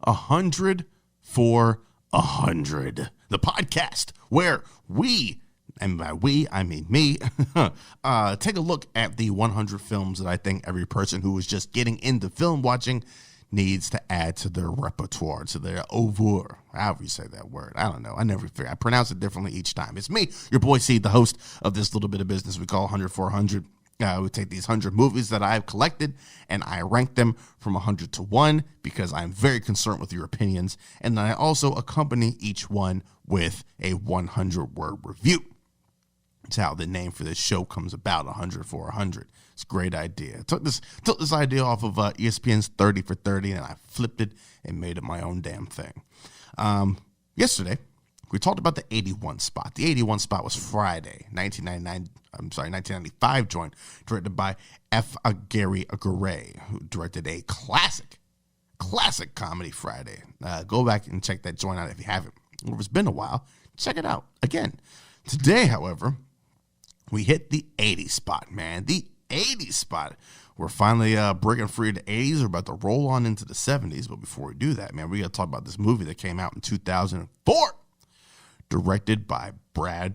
100 for 100, the podcast where we, and by we, I mean me, take a look at the 100 films that I think every person who is just getting into film watching needs to add to their repertoire, to their oeuvre, however you say that word. I don't know. I pronounce it differently each time. It's me, your boy C, the host of this little bit of business we call 100 for 100. We take these 100 movies that I've collected and I rank them from 100 to 1 because I'm very concerned with your opinions. And then I also accompany each one with a 100-word review. That's how the name for this show comes about, 100 for 100. It's a great idea. I took this idea off of ESPN's 30 for 30 and I flipped it and made it my own damn thing. Yesterday, we talked about the 81 spot. The 81 spot was Friday, 1995 joint, directed by F. Gary Gray, who directed a classic comedy Friday. Go back and check that joint out if you haven't. Or if it's been a while, check it out again. Today, however, we hit the 80 spot, man. The 80 spot. We're finally breaking free of the 80s. We're about to roll on into the 70s. But before we do that, man, we got to talk about this movie that came out in 2004. Directed by Brad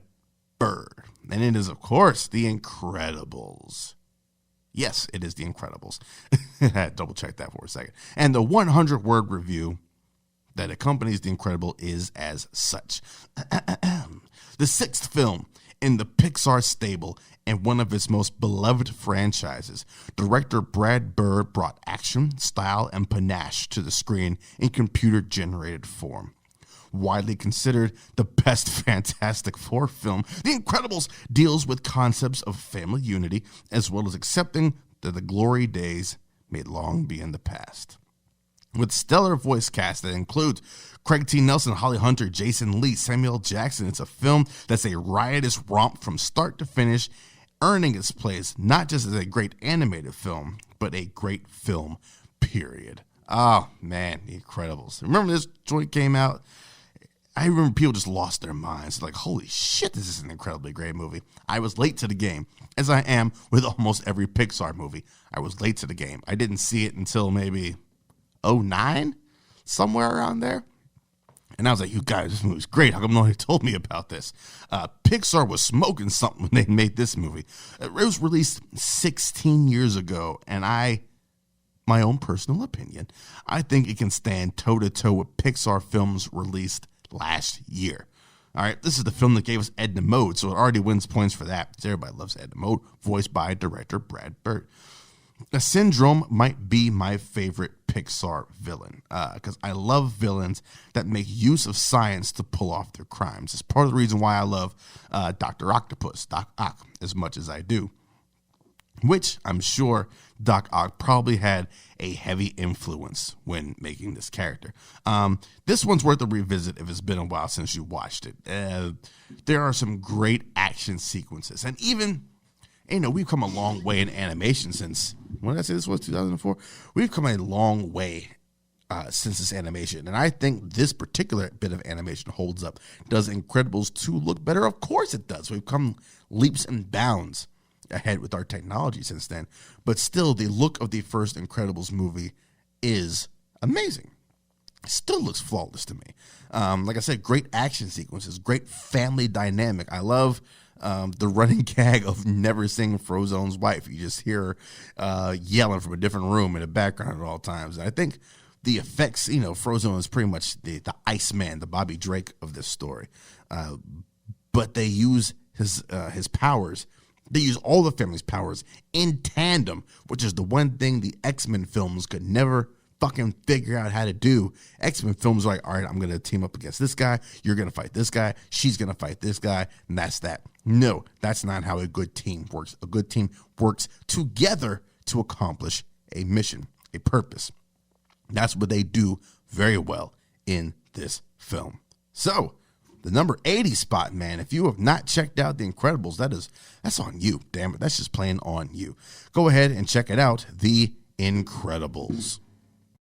Bird. And it is, of course, The Incredibles. Yes, it is The Incredibles. Double check that for a second. And the 100-word review that accompanies The Incredible is as such. The sixth film in the Pixar stable and one of its most beloved franchises, director Brad Bird brought action, style, and panache to the screen in computer-generated form. Widely considered the best Fantastic Four film, The Incredibles deals with concepts of family unity as well as accepting that the glory days may long be in the past. With stellar voice cast that includes Craig T. Nelson, Holly Hunter, Jason Lee, Samuel Jackson, it's a film that's a riotous romp from start to finish, earning its place not just as a great animated film, but a great film, period. Oh, man, The Incredibles. Remember this joint came out? I remember people just lost their minds. Like, holy shit, this is an incredibly great movie. I was late to the game, as I am with almost every Pixar movie. I was late to the game. I didn't see it until maybe 2009, somewhere around there. And I was like, you guys, this movie's great. How come nobody told me about this? Pixar was smoking something when they made this movie. It was released 16 years ago, and my own personal opinion, I think it can stand toe-to-toe with Pixar films released last year. All right, this is the film that gave us Edna Mode, so it already wins points for that. Everybody loves Edna Mode, voiced by director Brad Bird. Syndrome might be my favorite Pixar villain because I love villains that make use of science to pull off their crimes. It's part of the reason why I love Dr. Octopus, Doc Ock, as much as I do, which I'm sure Doc Ock probably had a heavy influence when making this character. This one's worth a revisit if it's been a while since you watched it. There are some great action sequences, and even, we've come a long way in animation since, when did I say this was, 2004? We've come a long way since this animation, and I think this particular bit of animation holds up. Does Incredibles 2 look better? Of course it does. We've come leaps and bounds ahead with our technology since then, but still the look of the first Incredibles movie is amazing. It still looks flawless to me. Like I said, great action sequences, great family dynamic. I love the running gag of never seeing Frozone's wife. You just hear her yelling from a different room in the background at all times. And I think the effects, Frozone is pretty much the Iceman, the Bobby Drake of this story. But they use his powers. They use all the family's powers in tandem, which is the one thing the X-Men films could never fucking figure out how to do. X-Men films are like, all right, I'm going to team up against this guy. You're going to fight this guy. She's going to fight this guy. And that's that. No, that's not how a good team works. A good team works together to accomplish a mission, a purpose. That's what they do very well in this film. So, the number 80 spot, man. If you have not checked out The Incredibles, that's on you. Damn it, that's just plain on you. Go ahead and check it out, The Incredibles.